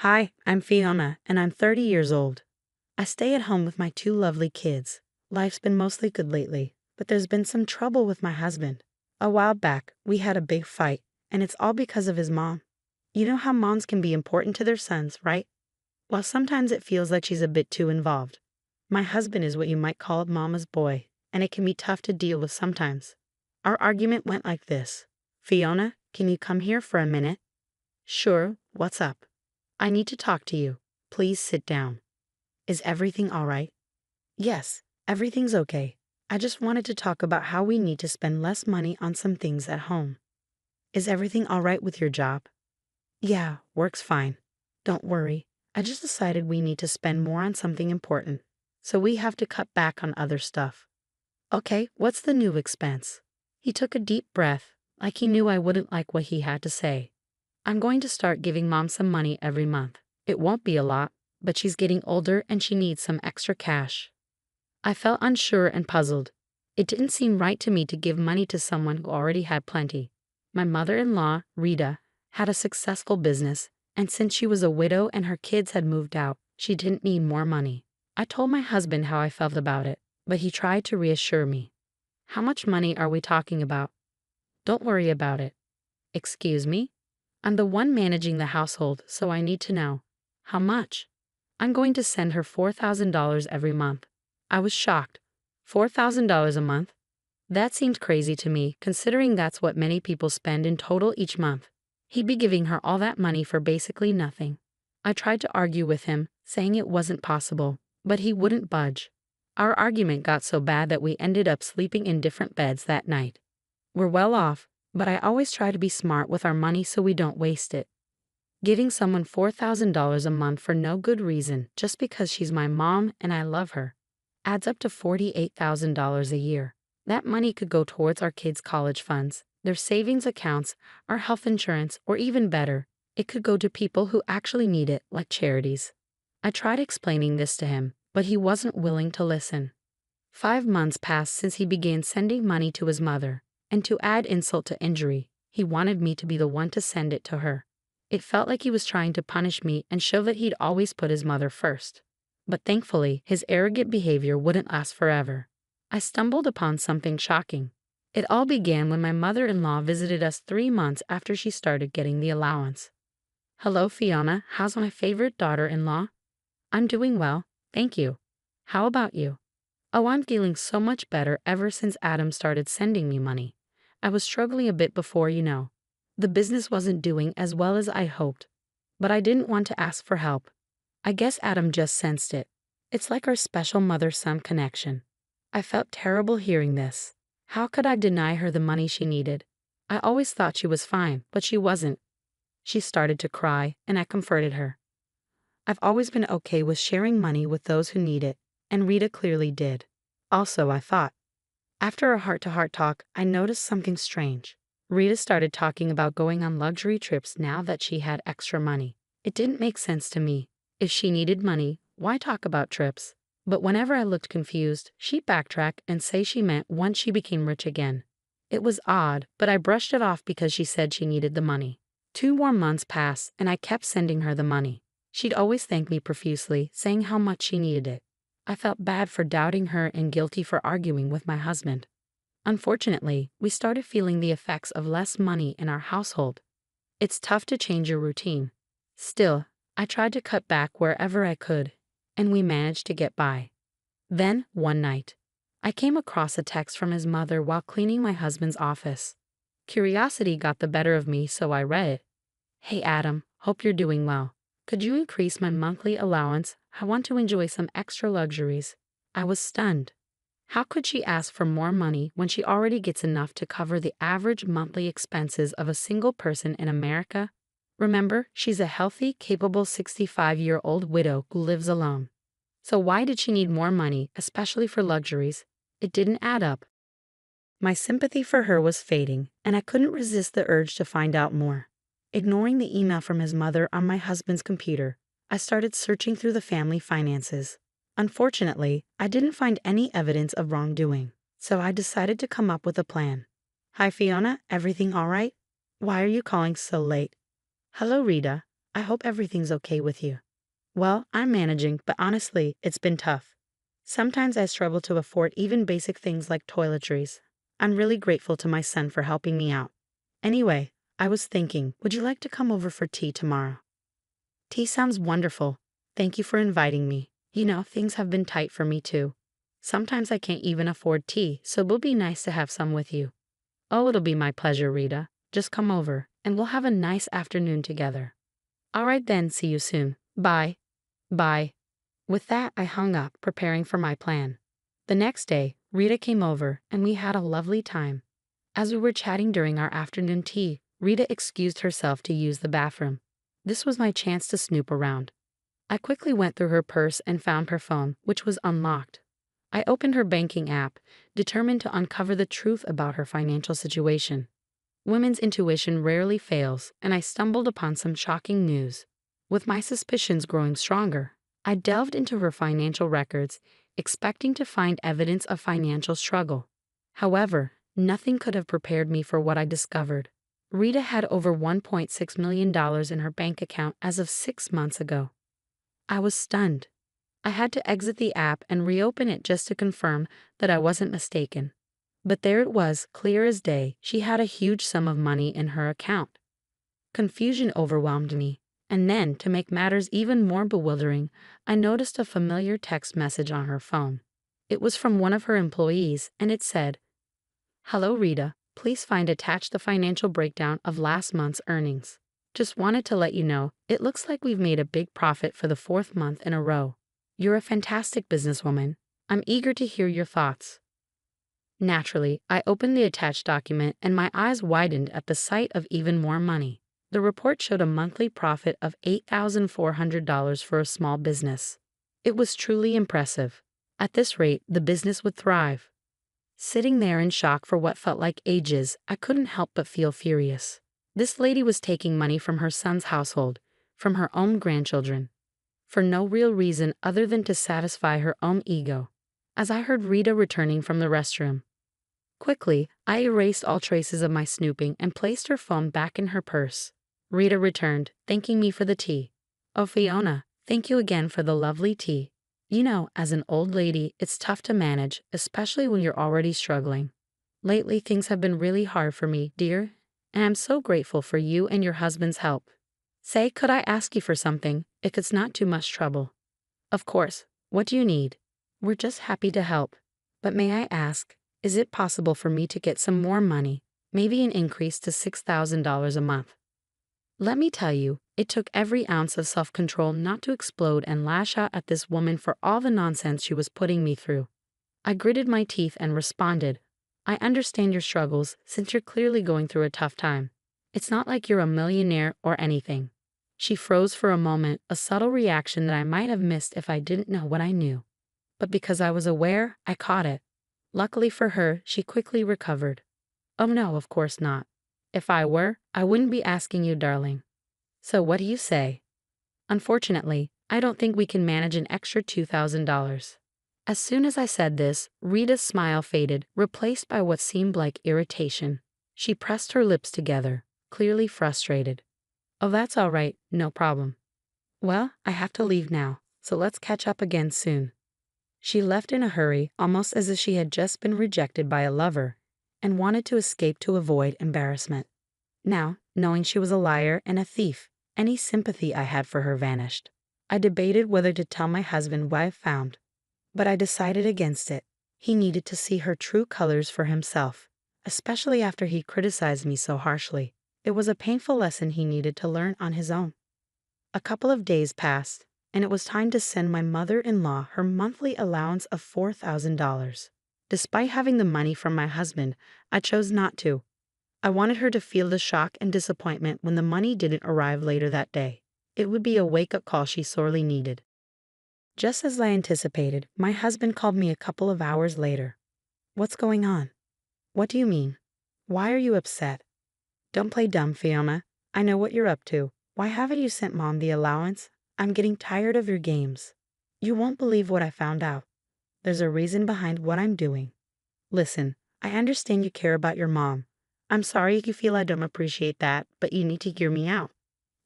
Hi, I'm Fiona, and I'm 30 years old. I stay at home with my two lovely kids. Life's been mostly good lately, but there's been some trouble with my husband. A while back, we had a big fight, and it's all because of his mom. You know how moms can be important to their sons, right? Well, sometimes it feels like she's a bit too involved. My husband is what you might call a mama's boy, and it can be tough to deal with sometimes. Our argument went like this. Fiona, can you come here for a minute? Sure, what's up? I need to talk to you. Please sit down. Is everything all right? Yes, everything's okay. I just wanted to talk about how we need to spend less money on some things at home. Is everything all right with your job? Yeah, work's fine. Don't worry. I just decided we need to spend more on something important, so we have to cut back on other stuff. Okay, what's the new expense? He took a deep breath, like he knew I wouldn't like what he had to say. I'm going to start giving Mom some money every month. It won't be a lot, but she's getting older and she needs some extra cash. I felt unsure and puzzled. It didn't seem right to me to give money to someone who already had plenty. My mother-in-law, Rita, had a successful business, and since she was a widow and her kids had moved out, she didn't need more money. I told my husband how I felt about it, but he tried to reassure me. How much money are we talking about? Don't worry about it. Excuse me? I'm the one managing the household, so I need to know. How much? I'm going to send her $4,000 every month. I was shocked. $4,000 a month? That seemed crazy to me, considering that's what many people spend in total each month. He'd be giving her all that money for basically nothing. I tried to argue with him, saying it wasn't possible, but he wouldn't budge. Our argument got so bad that we ended up sleeping in different beds that night. We're well off, but I always try to be smart with our money so we don't waste it. Giving someone $4,000 a month for no good reason, just because she's my mom and I love her, adds up to $48,000 a year. That money could go towards our kids' college funds, their savings accounts, our health insurance, or even better, it could go to people who actually need it, like charities. I tried explaining this to him, but he wasn't willing to listen. 5 months passed since he began sending money to his mother, and to add insult to injury, he wanted me to be the one to send it to her. It felt like he was trying to punish me and show that he'd always put his mother first. But thankfully, his arrogant behavior wouldn't last forever. I stumbled upon something shocking. It all began when my mother-in-law visited us 3 months after she started getting the allowance. Hello, Fiona. How's my favorite daughter-in-law? I'm doing well, thank you. How about you? Oh, I'm feeling so much better ever since Adam started sending me money. I was struggling a bit before, you know. The business wasn't doing as well as I hoped, but I didn't want to ask for help. I guess Adam just sensed it. It's like our special mother-son connection. I felt terrible hearing this. How could I deny her the money she needed? I always thought she was fine, but she wasn't. She started to cry, and I comforted her. I've always been okay with sharing money with those who need it, and Rita clearly did. Also, I thought. After a heart-to-heart talk, I noticed something strange. Rita started talking about going on luxury trips now that she had extra money. It didn't make sense to me. If she needed money, why talk about trips? But whenever I looked confused, she'd backtrack and say she meant once she became rich again. It was odd, but I brushed it off because she said she needed the money. 2 more months passed, and I kept sending her the money. She'd always thank me profusely, saying how much she needed it. I felt bad for doubting her and guilty for arguing with my husband. Unfortunately, we started feeling the effects of less money in our household. It's tough to change your routine. Still, I tried to cut back wherever I could, and we managed to get by. Then, one night, I came across a text from his mother while cleaning my husband's office. Curiosity got the better of me, so I read it. Hey Adam, hope you're doing well. Could you increase my monthly allowance? I want to enjoy some extra luxuries. I was stunned. How could she ask for more money when she already gets enough to cover the average monthly expenses of a single person in America? Remember, she's a healthy, capable 65-year-old widow who lives alone. So why did she need more money, especially for luxuries? It didn't add up. My sympathy for her was fading, and I couldn't resist the urge to find out more. Ignoring the email from his mother on my husband's computer, I started searching through the family finances. Unfortunately, I didn't find any evidence of wrongdoing, so I decided to come up with a plan. Hi Fiona, everything all right? Why are you calling so late? Hello Rita, I hope everything's okay with you. Well, I'm managing, but honestly, it's been tough. Sometimes I struggle to afford even basic things like toiletries. I'm really grateful to my son for helping me out. Anyway, I was thinking, would you like to come over for tea tomorrow? Tea sounds wonderful. Thank you for inviting me. You know, things have been tight for me too. Sometimes I can't even afford tea, so it'll be nice to have some with you. Oh, it'll be my pleasure, Rita. Just come over, and we'll have a nice afternoon together. All right then, see you soon. Bye. Bye. With that, I hung up, preparing for my plan. The next day, Rita came over, and we had a lovely time. As we were chatting during our afternoon tea, Rita excused herself to use the bathroom. This was my chance to snoop around. I quickly went through her purse and found her phone, which was unlocked. I opened her banking app, determined to uncover the truth about her financial situation. Women's intuition rarely fails, and I stumbled upon some shocking news. With my suspicions growing stronger, I delved into her financial records, expecting to find evidence of financial struggle. However, nothing could have prepared me for what I discovered. Rita had over $1.6 million in her bank account as of 6 months ago. I was stunned. I had to exit the app and reopen it just to confirm that I wasn't mistaken. But there it was, clear as day. She had a huge sum of money in her account. Confusion overwhelmed me, and then, to make matters even more bewildering, I noticed a familiar text message on her phone. It was from one of her employees, and it said, "Hello Rita, please find attached the financial breakdown of last month's earnings. Just wanted to let you know, it looks like we've made a big profit for the 4th month in a row. You're a fantastic businesswoman. I'm eager to hear your thoughts." Naturally, I opened the attached document and my eyes widened at the sight of even more money. The report showed a monthly profit of $8,400 for a small business. It was truly impressive. At this rate, the business would thrive. Sitting there in shock for what felt like ages, I couldn't help but feel furious. This lady was taking money from her son's household, from her own grandchildren, for no real reason other than to satisfy her own ego. As I heard Rita returning from the restroom, quickly, I erased all traces of my snooping and placed her phone back in her purse. Rita returned, thanking me for the tea. "Oh, Fiona, thank you again for the lovely tea. You know, as an old lady, it's tough to manage, especially when you're already struggling. Lately, things have been really hard for me, dear, and I'm so grateful for you and your husband's help. Say, could I ask you for something, if it's not too much trouble?" "Of course. What do you need?" "We're just happy to help. But may I ask, is it possible for me to get some more money, maybe an increase to $6,000 a month?" Let me tell you, it took every ounce of self-control not to explode and lash out at this woman for all the nonsense she was putting me through. I gritted my teeth and responded, "I understand your struggles since you're clearly going through a tough time. It's not like you're a millionaire or anything." She froze for a moment, a subtle reaction that I might have missed if I didn't know what I knew. But because I was aware, I caught it. Luckily for her, she quickly recovered. "Oh no, of course not. If I were, I wouldn't be asking you, darling. So what do you say?" "Unfortunately, I don't think we can manage an extra $2,000. As soon as I said this, Rita's smile faded, replaced by what seemed like irritation. She pressed her lips together, clearly frustrated. "Oh, that's all right, no problem. Well, I have to leave now, so let's catch up again soon." She left in a hurry, almost as if she had just been rejected by a lover and wanted to escape to avoid embarrassment. Now, knowing she was a liar and a thief, any sympathy I had for her vanished. I debated whether to tell my husband what I found, but I decided against it. He needed to see her true colors for himself, especially after he criticized me so harshly. It was a painful lesson he needed to learn on his own. A couple of days passed, and it was time to send my mother-in-law her monthly allowance of $4,000. Despite having the money from my husband, I chose not to. I wanted her to feel the shock and disappointment when the money didn't arrive later that day. It would be a wake-up call she sorely needed. Just as I anticipated, my husband called me a couple of hours later. "What's going on?" "What do you mean? Why are you upset?" "Don't play dumb, Fiona. I know what you're up to. Why haven't you sent Mom the allowance? I'm getting tired of your games. You won't believe what I found out. There's a reason behind what I'm doing. Listen, I understand you care about your mom. I'm sorry if you feel I don't appreciate that, but you need to hear me out.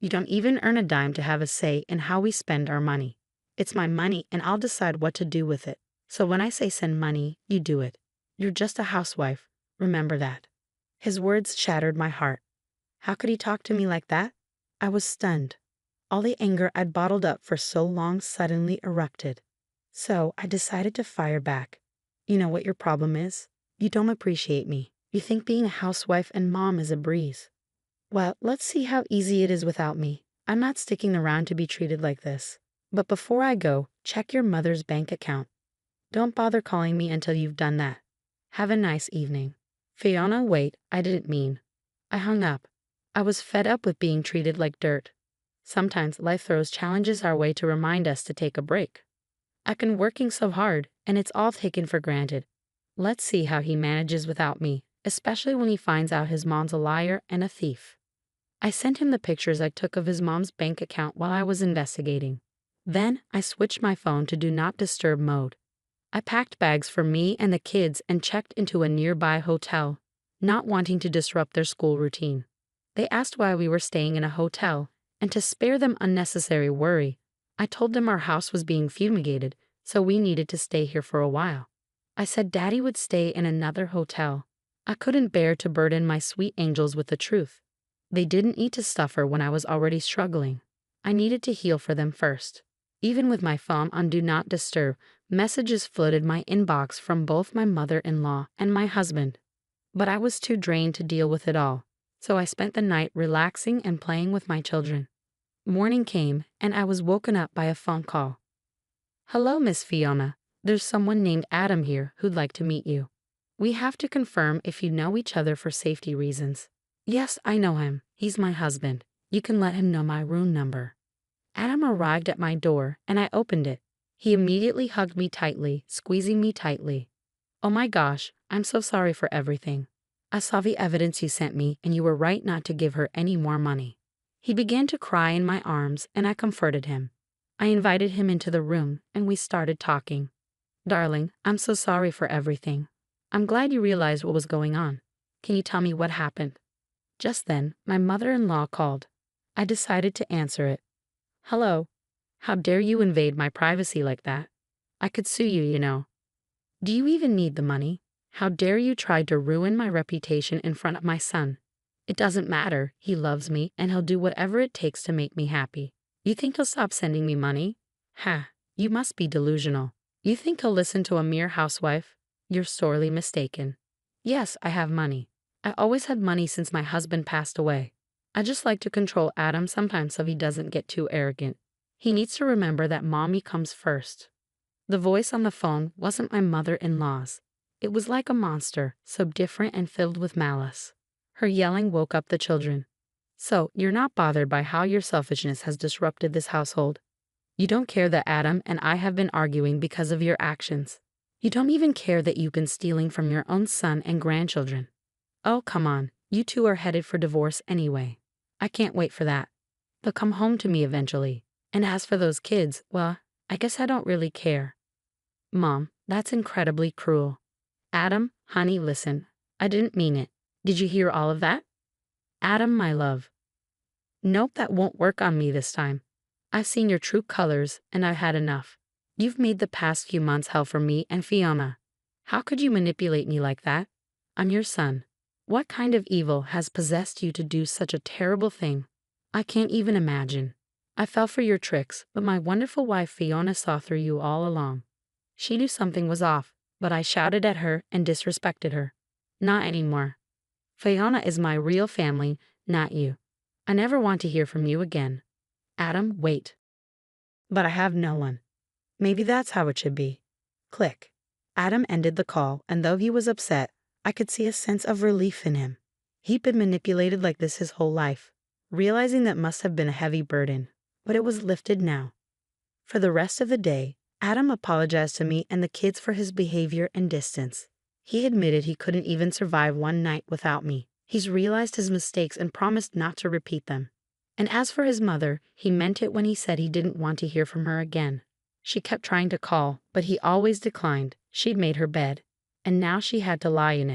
You don't even earn a dime to have a say in how we spend our money. It's my money and I'll decide what to do with it. So when I say send money, you do it. You're just a housewife. Remember that." His words shattered my heart. How could he talk to me like that? I was stunned. All the anger I'd bottled up for so long suddenly erupted. So I decided to fire back. "You know what your problem is? You don't appreciate me. You think being a housewife and mom is a breeze. Well, let's see how easy it is without me. I'm not sticking around to be treated like this. But before I go, check your mother's bank account. Don't bother calling me until you've done that. Have a nice evening." "Fiona, wait, I didn't mean." I hung up. I was fed up with being treated like dirt. Sometimes life throws challenges our way to remind us to take a break. I've been working so hard, and it's all taken for granted. Let's see how he manages without me, especially when he finds out his mom's a liar and a thief. I sent him the pictures I took of his mom's bank account while I was investigating. Then I switched my phone to Do Not Disturb mode. I packed bags for me and the kids and checked into a nearby hotel, not wanting to disrupt their school routine. They asked why we were staying in a hotel, and to spare them unnecessary worry, I told them our house was being fumigated, so we needed to stay here for a while. I said Daddy would stay in another hotel. I couldn't bear to burden my sweet angels with the truth. They didn't need to suffer when I was already struggling. I needed to heal for them first. Even with my phone on Do Not Disturb, messages flooded my inbox from both my mother-in-law and my husband. But I was too drained to deal with it all, so I spent the night relaxing and playing with my children. Morning came, and I was woken up by a phone call. "Hello, Miss Fiona. There's someone named Adam here who'd like to meet you. We have to confirm if you know each other for safety reasons." "Yes, I know him. He's my husband. You can let him know my room number." Adam arrived at my door, and I opened it. He immediately hugged me tightly, squeezing me tightly. "Oh my gosh, I'm so sorry for everything. I saw the evidence you sent me, and you were right not to give her any more money." He began to cry in my arms, and I comforted him. I invited him into the room, and we started talking. "Darling, I'm so sorry for everything. I'm glad you realized what was going on. Can you tell me what happened?" Just then, my mother-in-law called. I decided to answer it. "Hello. How dare you invade my privacy like that? I could sue you, you know." "Do you even need the money? How dare you try to ruin my reputation in front of my son? It doesn't matter. He loves me, and he'll do whatever it takes to make me happy. You think he'll stop sending me money? Ha, you must be delusional. You think he'll listen to a mere housewife? You're sorely mistaken. Yes, I have money. I always had money since my husband passed away. I just like to control Adam sometimes so he doesn't get too arrogant. He needs to remember that mommy comes first." The voice on the phone wasn't my mother-in-law's. It was like a monster, so different and filled with malice. Her yelling woke up the children. "So, you're not bothered by how your selfishness has disrupted this household? You don't care that Adam and I have been arguing because of your actions. You don't even care that you've been stealing from your own son and grandchildren. Oh, come on, you two are headed for divorce anyway. I can't wait for that. They'll come home to me eventually. And as for those kids, well, I guess I don't really care." "Mom, that's incredibly cruel." "Adam, honey, listen. I didn't mean it. Did you hear all of that?" "Adam, my love." "Nope, that won't work on me this time. I've seen your true colors, and I've had enough. You've made the past few months hell for me and Fiona. How could you manipulate me like that? I'm your son. What kind of evil has possessed you to do such a terrible thing? I can't even imagine. I fell for your tricks, but my wonderful wife Fiona saw through you all along. She knew something was off, but I shouted at her and disrespected her. Not anymore. Fiona is my real family, not you. I never want to hear from you again. Adam, wait." But I have no one. Maybe that's how it should be. Click. Adam ended the call, and though he was upset, I could see a sense of relief in him. He'd been manipulated like this his whole life. Realizing that must have been a heavy burden, but it was lifted now. For the rest of the day, Adam apologized to me and the kids for his behavior and distance. He admitted he couldn't even survive one night without me. He's realized his mistakes and promised not to repeat them. And as for his mother, he meant it when he said he didn't want to hear from her again. She kept trying to call, but he always declined. She'd made her bed, and now she had to lie in it.